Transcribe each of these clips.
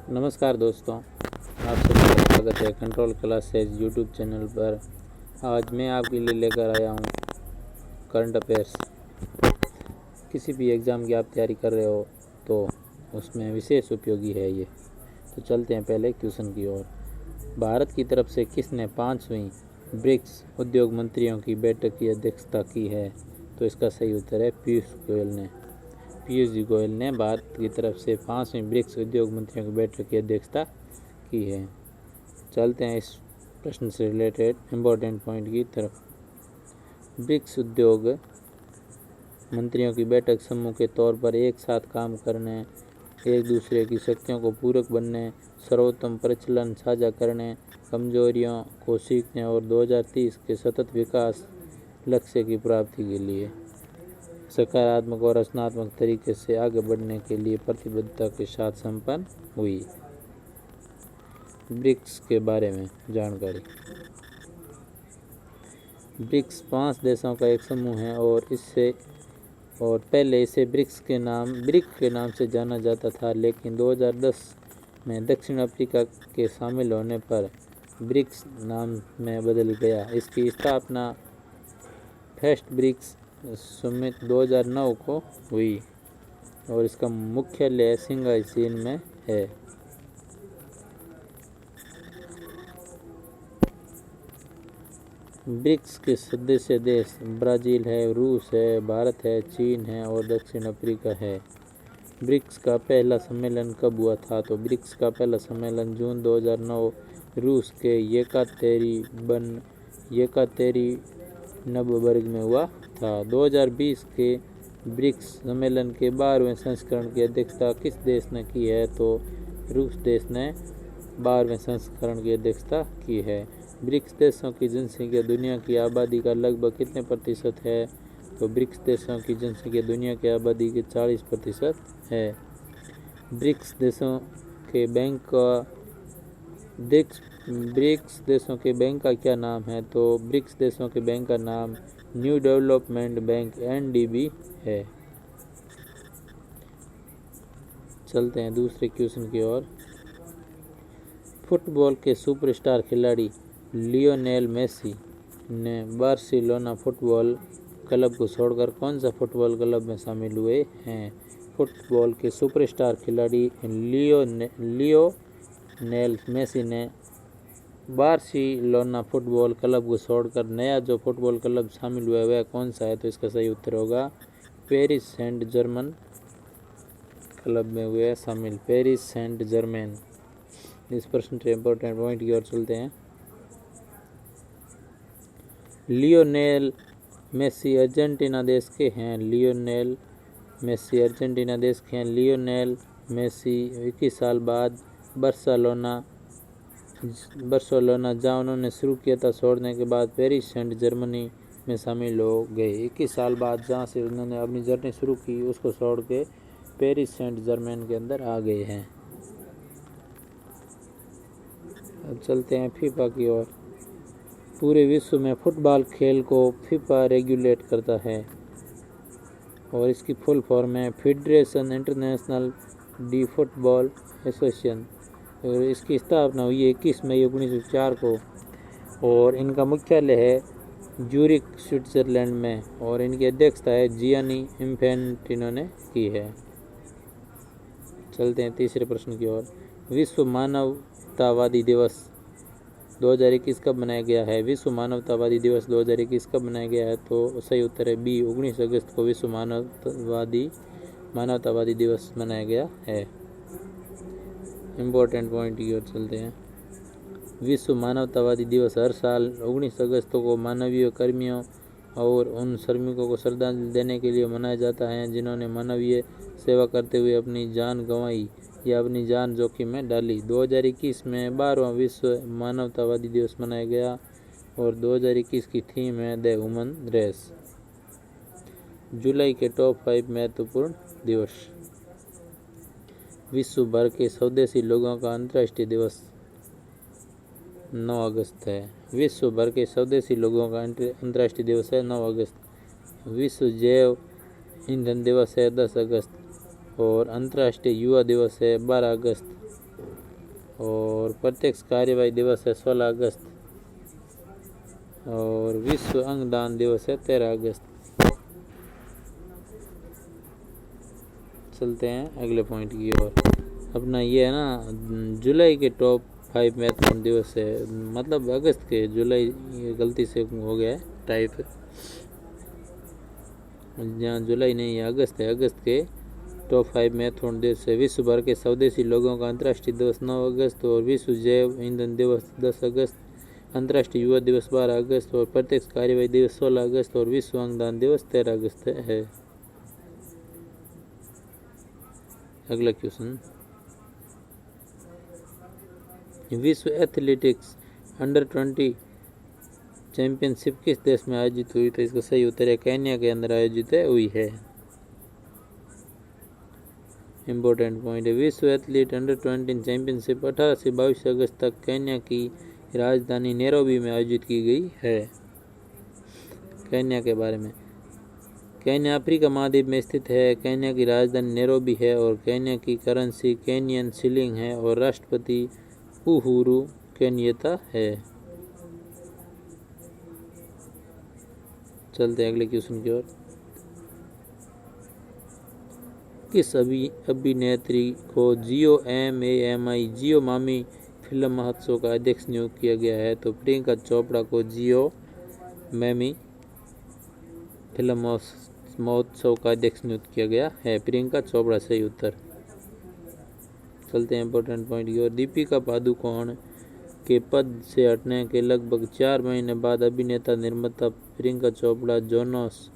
नमस्कार दोस्तों, आप सभी का स्वागत है कंट्रोल क्लासेज यूट्यूब चैनल पर। आज मैं आपके लिए लेकर आया हूँ करंट अफेयर्स। किसी भी एग्ज़ाम की आप तैयारी कर रहे हो तो उसमें विशेष उपयोगी है ये। तो चलते हैं पहले क्वेश्चन की ओर। भारत की तरफ से किसने 5वीं ब्रिक्स उद्योग मंत्रियों की बैठक की अध्यक्षता की है? तो इसका सही उत्तर है पीयूष गोयल ने भारत की तरफ से 5वीं ब्रिक्स उद्योग मंत्रियों की बैठक की अध्यक्षता की है। चलते हैं इस प्रश्न से रिलेटेड इम्पोर्टेंट पॉइंट की तरफ। ब्रिक्स उद्योग मंत्रियों की बैठक समूह के तौर पर एक साथ काम करने, एक दूसरे की शक्तियों को पूरक बनने, सर्वोत्तम प्रचलन साझा करने, कमजोरियों को सीखने और 2030 के सतत विकास लक्ष्य की प्राप्ति के लिए सकारात्मक और रचनात्मक तरीके से आगे बढ़ने के लिए प्रतिबद्धता के साथ संपन्न हुई। ब्रिक्स के बारे में जानकारी। ब्रिक्स 5 देशों का एक समूह है और पहले इसे ब्रिक के नाम से जाना जाता था, लेकिन 2010 में दक्षिण अफ्रीका के शामिल होने पर ब्रिक्स नाम में बदल गया। इसकी स्थापना फर्स्ट ब्रिक्स समिट 2009 को हुई और इसका मुख्यालय शंघाई चीन में है। ब्रिक्स के सदस्य देश ब्राज़ील है, रूस है, भारत है, चीन है और दक्षिण अफ्रीका है। ब्रिक्स का पहला सम्मेलन कब हुआ था? तो ब्रिक्स का पहला सम्मेलन जून 2009 रूस के येकातेरिनबर्ग में हुआ था। 2020 के ब्रिक्स सम्मेलन के 12वें संस्करण की अध्यक्षता किस देश ने की है? तो रूस देश ने 12वें संस्करण की अध्यक्षता की है। ब्रिक्स देशों की जनसंख्या दुनिया की आबादी का लगभग कितने प्रतिशत है? तो ब्रिक्स देशों की जनसंख्या दुनिया की आबादी के 40% है। ब्रिक्स देशों के बैंक का क्या नाम है? तो ब्रिक्स देशों के बैंक का नाम न्यू डेवलपमेंट बैंक NDB है। चलते हैं दूसरे क्वेश्चन की ओर। फुटबॉल के सुपरस्टार खिलाड़ी लियोनेल मेसी ने बार्सिलोना फुटबॉल क्लब को छोड़कर कौन सा फुटबॉल क्लब में शामिल हुए हैं? फुटबॉल के सुपरस्टार खिलाड़ी लियोनेल मेसी ने बार्सिलोना फुटबॉल क्लब को छोड़कर नया जो फुटबॉल क्लब शामिल हुआ है वह कौन सा है? तो इसका सही उत्तर होगा पेरिस सेंट जर्मन क्लब में हुए शामिल, पेरिस सेंट जर्मन। इस प्रश्न के इम्पोर्टेंट पॉइंट की ओर चलते हैं। लियोनेल मेसी अर्जेंटीना देश के हैं। लियोनेल मेसी 21 साल बाद बार्सिलोना जहाँ उन्होंने शुरू किया था छोड़ने के बाद पेरिस सेंट जर्मनी में शामिल हो गए। 21 साल बाद जहाँ से उन्होंने अपनी जर्नी शुरू की उसको छोड़ के पेरिस सेंट जर्मन के अंदर आ गए हैं। अब चलते हैं फीफा की ओर। पूरे विश्व में फुटबॉल खेल को फीफा रेगुलेट करता है और इसकी फुल फॉर्म है federation international D football association और इसकी स्थापना हुई है 21 मई 1904 को और इनका मुख्यालय है ज्यूरिख स्विट्जरलैंड में और इनकी अध्यक्षता है जियानी इन्फेंटिनो ने की है। चलते हैं तीसरे प्रश्न की ओर। विश्व मानवतावादी दिवस 2021 कब मनाया गया है? विश्व मानवतावादी दिवस 2021 कब मनाया गया है? तो सही उत्तर है बी 19 अगस्त को विश्व मानवतावादी दिवस मनाया गया है। इम्पोर्टेंट पॉइंट की ओर चलते हैं। विश्व मानवतावादी दिवस हर साल 19 अगस्त को मानवीय कर्मियों और उन श्रमिकों को श्रद्धांजलि देने के लिए मनाया जाता है जिन्होंने मानवीय सेवा करते हुए अपनी जान गंवाई या अपनी जान जोखिम में डाली। 2021 में 12वां विश्व मानवतावादी दिवस मनाया गया और 2021 की थीम है द ह्यूमन रेस। जुलाई के टॉप 5 महत्वपूर्ण दिवस। विश्व भर के स्वदेशी लोगों का अंतर्राष्ट्रीय दिवस 9 अगस्त है। विश्व भर के स्वदेशी लोगों का अंतर्राष्ट्रीय दिवस है 9 अगस्त। विश्व जैव ईंधन दिवस है 10 अगस्त और अंतर्राष्ट्रीय युवा दिवस है 12 अगस्त। और प्रत्यक्ष कार्यवाही दिवस है 16 अगस्त और विश्व अंगदान दिवस है 13 अगस्त। चलते हैं अगले पॉइंट की ओर। अपना ये है ना जुलाई के टॉप 5 महत्वपूर्ण दिवस है, मतलब अगस्त के, जुलाई ये गलती से हो गया है टाइप, जहाँ जुलाई नहीं है अगस्त है। अगस्त के टॉप 5 महत्वपूर्ण दिवस है। विश्व भर के स्वदेशी लोगों का अंतर्राष्ट्रीय दिवस 9 अगस्त और विश्व जैव ईंधन दिवस 10 अगस्त, अंतर्राष्ट्रीय युवा दिवस 12 अगस्त और प्रत्यक्ष कार्यवाही दिवस 16 अगस्त और विश्व अंगदान दिवस 13 अगस्त है। अगला क्वेश्चन, विश्व एथलेटिक्स अंडर 20 चैंपियनशिप किस देश में आयोजित हुई? तो इसका सही उत्तर है केन्या के अंदर आयोजित हुई है। इम्पोर्टेंट पॉइंट है, विश्व एथलीट अंडर 20 चैंपियनशिप 18 से 22 अगस्त तक केन्या की राजधानी नैरोबी में आयोजित की गई है। केन्या के बारे में, केन्या अफ्रीका महाद्वीप में स्थित है। केन्या की राजधानी नैरोबी है और केन्या की करेंसी केनियन शिलिंग है और राष्ट्रपति उहुरु केन्यात्ता है। चलते हैं अगले क्वेश्चन की ओर। किस अभिनेत्री को जियो मामी फिल्म महोत्सव का अध्यक्ष नियुक्त किया गया है? तो प्रियंका चोपड़ा को जियो मामी फिल्म महोत्सव का अध्यक्ष नियुक्त किया गया है। प्रियंका चोपड़ा सही उत्तर। चलते हैं इंपॉर्टेंट पॉइंट की ओर। दीपिका पादुकोण के पद से हटने के लगभग 4 महीने बाद अभिनेता निर्माता प्रियंका चोपड़ा जोनस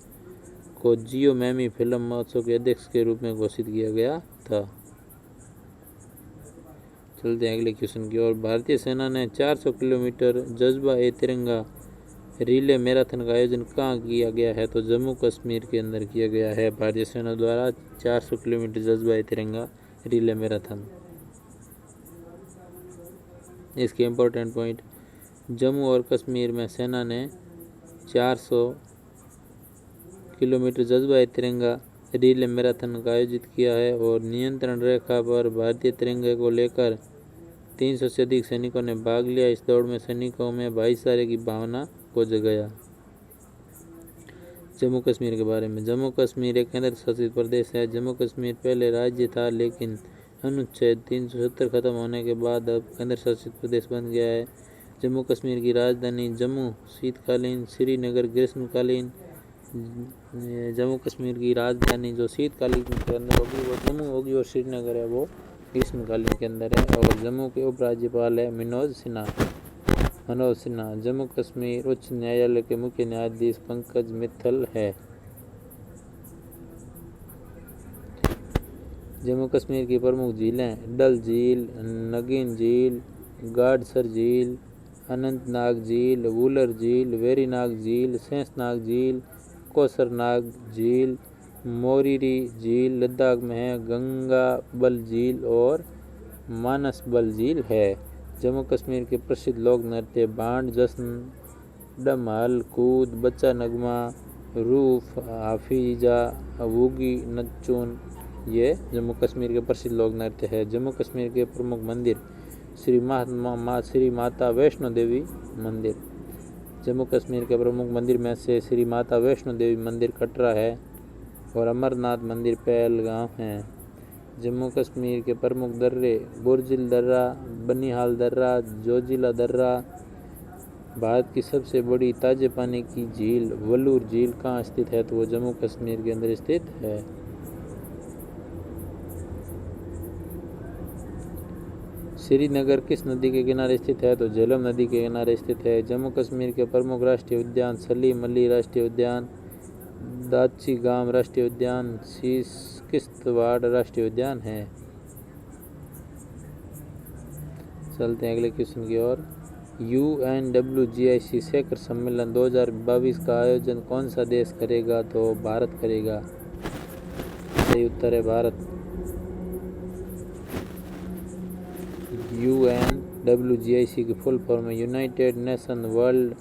को जियो मामी फिल्म महोत्सव के अध्यक्ष के रूप में घोषित किया गया था। चलते हैं अगले क्वेश्चन की ओर। भारतीय सेना ने 400 किलोमीटर जज्बा ए तिरंगा रिले मैराथन का आयोजन कहाँ किया गया है? तो जम्मू कश्मीर के अंदर किया गया है भारतीय सेना द्वारा 400 किलोमीटर जज्बा ए तिरंगा रिले मैराथन। इसके इम्पोर्टेंट पॉइंट, जम्मू और कश्मीर में सेना ने 400 किलोमीटर जज्बा ए तिरंगा रिले मैराथन का आयोजित किया है और नियंत्रण रेखा पर भारतीय तिरंगे को लेकर 300 से अधिक सैनिकों ने भाग लिया। इस दौड़ में सैनिकों में भाईचारे की भावना को जगाया। जम्मू कश्मीर के बारे में, जम्मू कश्मीर एक केंद्र शासित प्रदेश है। जम्मू कश्मीर पहले राज्य था लेकिन अनुच्छेद 370 खत्म होने के बाद अब केंद्र शासित प्रदेश बन गया है। जम्मू कश्मीर की राजधानी जम्मू शीतकालीन, श्रीनगर ग्रीष्मकालीन। जम्मू कश्मीर की राजधानी जो शीतकालीन के अंदर होगी वो जम्मू होगी और श्रीनगर है वो ग्रीष्मकालीन के अंदर है। और जम्मू के उपराज्यपाल है मनोज सिन्हा। जम्मू कश्मीर उच्च न्यायालय के मुख्य न्यायाधीश पंकज मित्तल है। जम्मू कश्मीर की प्रमुख झीलें डल झील, नगीन झील, गाडसर झील, अनंतनाग झील, वुलर झील, वेरीनाग झील, शेषनाग झील, कोसरनाग झील, मोरीरी झील लद्दाख में है, गंगाबल झील और मानसबल झील है। जम्मू कश्मीर के प्रसिद्ध लोक नृत्य बांड, जश्न, डमहल, कूद, बच्चा नगमा, रूफ, हाफिजा, वूगी, नच्चून, ये जम्मू कश्मीर के प्रसिद्ध लोक नृत्य है। जम्मू कश्मीर के प्रमुख मंदिर श्री माता वैष्णो देवी मंदिर। जम्मू कश्मीर के प्रमुख मंदिर में से श्री माता वैष्णो देवी मंदिर कटरा है और अमरनाथ मंदिर पहलगाम है। जम्मू कश्मीर के प्रमुख दर्रे बुर्जिल दर्रा, बनिहाल दर्रा, जोजिला दर्रा। भारत की सबसे बड़ी ताजे पानी की झील वलूर झील कहाँ स्थित है? तो वो जम्मू कश्मीर के अंदर स्थित है। श्रीनगर किस नदी के किनारे स्थित है? तो झेलम नदी के किनारे स्थित है। जम्मू कश्मीर के प्रमुख राष्ट्रीय उद्यान सलीम अली राष्ट्रीय उद्यान, दाची गाम राष्ट्रीय उद्यान, किश्तवाड़ राष्ट्रीय उद्यान है। चलते हैं अगले क्वेश्चन की ओर। UNWGIC शिखर सम्मेलन 2022 का आयोजन कौन सा देश करेगा? तो भारत करेगा। सही उत्तर है भारत। UNWGIC की फुल फॉर्म है united nation world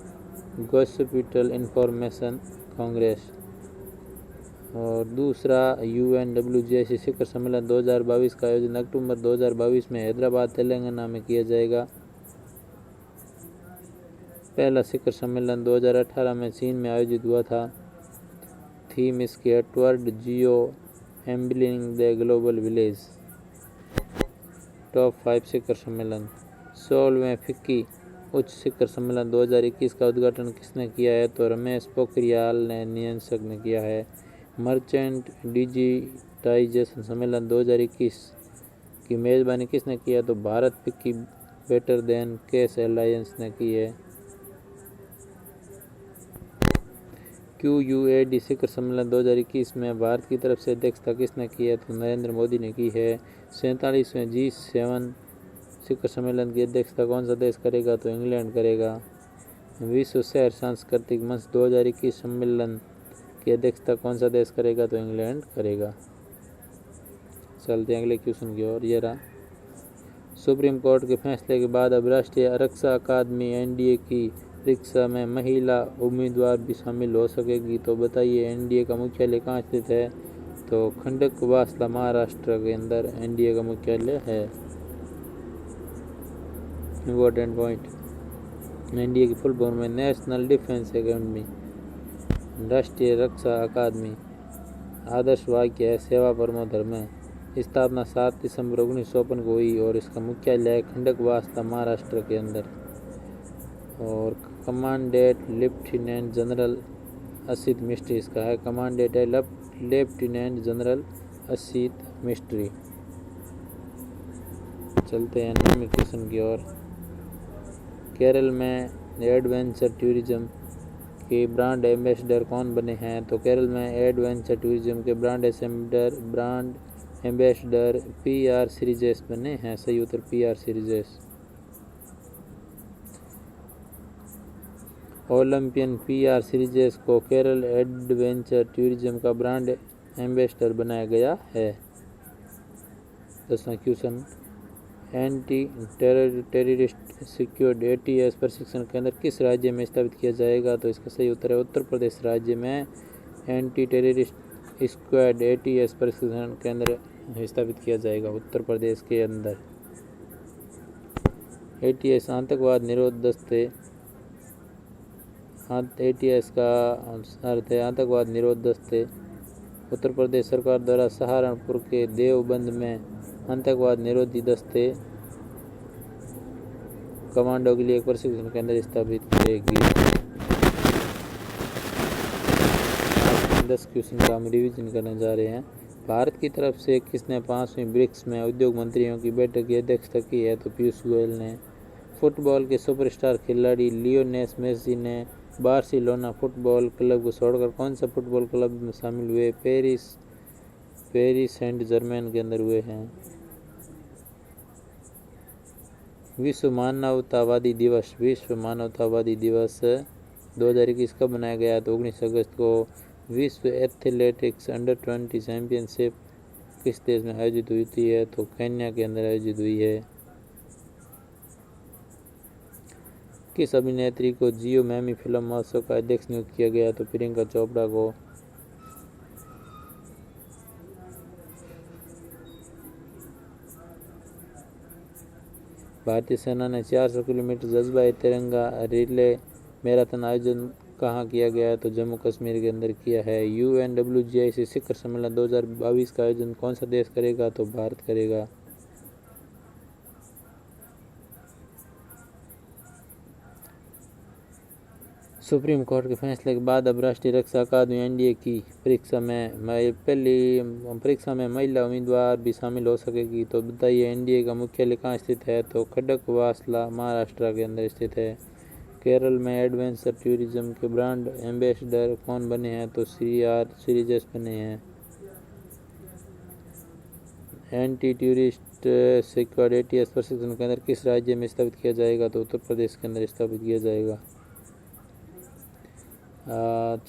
geospatial information congress. और दूसरा UNWGIC शिखर सम्मेलन 2022 का आयोजन अक्टूबर 2022 में हैदराबाद तेलंगाना में किया जाएगा। पहला शिखर सम्मेलन 2018 में चीन में आयोजित हुआ था। थीम इसके अटवर्ड जियो एम्बिलिंग द ग्लोबल विलेज। टॉप 5 शिखर सम्मेलन। 16वें फिक्की उच्च शिखर सम्मेलन 2021 का उद्घाटन किसने किया है? तो रमेश पोखरियाल ने निशंक ने किया है। मर्चेंट डिजिटाइजेशन सम्मेलन 2021 की मेज़बानी किसने किया? तो Bharat FICCI better than cash alliance ने की है। QUAD शिखर सम्मेलन 2021 में भारत की तरफ से अध्यक्षता किसने की है? तो नरेंद्र मोदी ने की है। 47वें G7 शिखर सम्मेलन की अध्यक्षता कौन सा देश करेगा? तो इंग्लैंड करेगा। विश्व शहर सांस्कृतिक मंच 2021 सम्मेलन की अध्यक्षता कौन सा देश करेगा? तो इंग्लैंड करेगा। चलते हैं अगले क्वेश्चन की ओर। ये रहा, सुप्रीम कोर्ट के फैसले के बाद अब राष्ट्रीय रक्षा अकादमी NDA की परीक्षा में महिला उम्मीदवार भी शामिल हो सकेगी। तो बताइए NDA का मुख्यालय कहाँ स्थित है? तो खंडकवासला महाराष्ट्र के अंदर NDA का मुख्यालय है। इम्पोर्टेंट पॉइंट, NDA की फुल फॉर्म है नेशनल डिफेंस एकेडमी, राष्ट्रीय रक्षा अकादमी। आदर्श वाक्य है सेवा परमो धर्म। स्थापना 7 दिसंबर 1954 को हुई और इसका मुख्यालय है खंडकवासला महाराष्ट्र के अंदर। और commandant lieutenant general Asit mystery इसका है। कमांडेंट है लेफ्टिनेंट जनरल असित मिस्ट्री। चलते हैं 9वें क्वेश्चन की ओर। केरल में एडवेंचर टूरिज्म के ब्रांड एम्बेसडर कौन बने हैं? तो केरल में एडवेंचर टूरिज्म के ब्रांड एम्बेसडर PR सीरीजेस बने हैं। सही उत्तर PR Sreejesh. Olympian PR Sreejesh को केरल एडवेंचर टूरिज्म का ब्रांड एम्बेसडर बनाया गया है। 10वां question, anti terrorist secured ATS प्रशिक्षण केंद्र किस राज्य में स्थापित किया जाएगा? तो इसका सही उत्तर है उत्तर प्रदेश राज्य में एंटी टेररिस्ट स्क्वाड ATS प्रशिक्षण केंद्र स्थापित किया जाएगा, उत्तर प्रदेश के अंदर। ATS आतंकवाद निरोध दस्ते। ATS का अर्थ है आतंकवाद निरोध दस्ते। उत्तर प्रदेश सरकार द्वारा सहारनपुर के देवबंद में आतंकवाद निरोधी दस्ते कमांडो के लिए एक प्रशिक्षण केंद्र स्थापित करेगी। 10 क्वेश्चन का हम रिवीजन करने जा रहे हैं। भारत की तरफ से किसने 5वीं ब्रिक्स में उद्योग मंत्रियों की बैठक की अध्यक्षता की है? तो पीयूष गोयल ने। फुटबॉल के सुपरस्टार खिलाड़ी लियोनेल मेसी ने बार्सिलोना फुटबॉल क्लब को छोड़कर कौन सा फुटबॉल क्लब में शामिल हुए? पेरिस सेंट जर्मेन के अंदर हुए हैं। विश्व मानवतावादी दिवस 2021 कब मनाया गया? तो 19 अगस्त को। विश्व एथलेटिक्स अंडर-20 चैंपियनशिप किस देश में आयोजित हुई थी? है तो केन्या के अंदर आयोजित हुई है। किस अभिनेत्री को जियो मैमी फिल्म महोत्सव का अध्यक्ष नियुक्त किया गया? तो प्रियंका चोपड़ा को। भारतीय सेना ने 400 किलोमीटर जज्बा तिरंगा रिले मैराथन आयोजन कहाँ किया गया है? तो जम्मू कश्मीर के अंदर किया है। UNWGIC शिखर सम्मेलन 2022 का आयोजन कौन सा देश करेगा? तो भारत करेगा। सुप्रीम कोर्ट के फैसले के बाद अब राष्ट्रीय रक्षा अकादमी NDA की परीक्षा में महिला उम्मीदवार भी शामिल हो सकेगी। तो बताइए NDA का मुख्यालय कहाँ स्थित है? तो खड़गवासला महाराष्ट्र के अंदर स्थित है। केरल में एडवेंचर टूरिज्म के ब्रांड एम्बेसडर कौन बने हैं? तो PR सीरीजेस बने हैं। एंटी टेररिस्ट सिक्योर्ड ATS प्रशिक्षण केंद्र किस राज्य में स्थापित किया जाएगा? तो उत्तर प्रदेश के अंदर स्थापित किया जाएगा।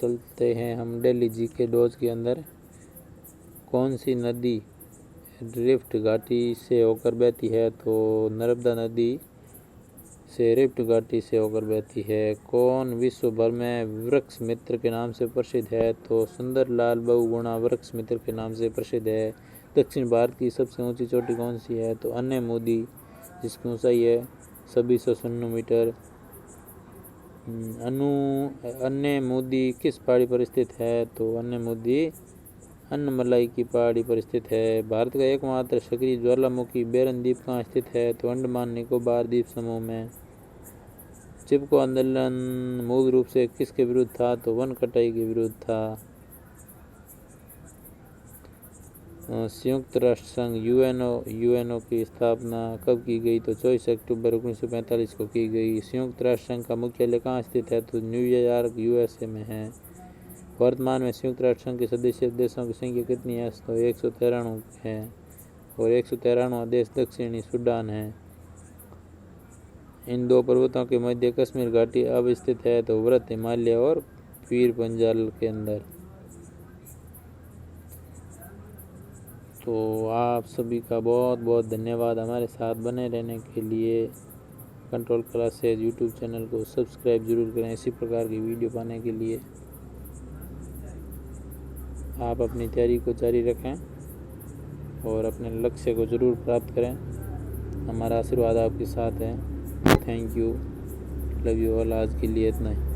चलते हैं हम दिल्ली GK डोज के अंदर। कौन सी नदी रिफ्ट घाटी से होकर बहती है? तो नर्मदा नदी से रिफ्ट घाटी से होकर बहती है। कौन विश्व भर में वृक्ष मित्र के नाम से प्रसिद्ध है? तो सुंदरलाल बहुगुणा वृक्ष मित्र के नाम से प्रसिद्ध है। दक्षिण भारत की सबसे ऊंची चोटी कौन सी है? तो अन्यमोदी, जिसकी ऊंचाई है 2696 मीटर। अन्यमोदी किस पहाड़ी पर स्थित है? तो अन्यमोदी अन्नमलाई की पहाड़ी पर स्थित है। भारत का एकमात्र सक्रिय ज्वालामुखी बेरन द्वीप कहाँ स्थित है? तो अंडमान निकोबार द्वीप समूह में। चिपको आंदोलन मूल रूप से किसके विरुद्ध था? तो वन कटाई के विरुद्ध था। संयुक्त राष्ट्र संघ यूएनओ की स्थापना कब की गई? तो 24 अक्टूबर 1945 को की गई। संयुक्त राष्ट्र संघ का मुख्यालय कहाँ स्थित है? तो न्यूयॉर्क यूएसए में है। वर्तमान में संयुक्त राष्ट्र संघ के सदस्य देशों की संख्या कितनी है? तो 193 है और 193वां देश दक्षिणी सूडान है। इन दो पर्वतों के मध्य कश्मीर घाटी अब स्थित है। तो वृत्त हिमालय और पीर पंजाल के अंदर। तो आप सभी का बहुत बहुत धन्यवाद हमारे साथ बने रहने के लिए। कंट्रोल क्लासेज यूट्यूब चैनल को सब्सक्राइब जरूर करें इसी प्रकार की वीडियो पाने के लिए। आप अपनी तैयारी को जारी रखें और अपने लक्ष्य को जरूर प्राप्त करें। हमारा आशीर्वाद आपके साथ है। Thank you, love you all. आज के लिए इतना ही।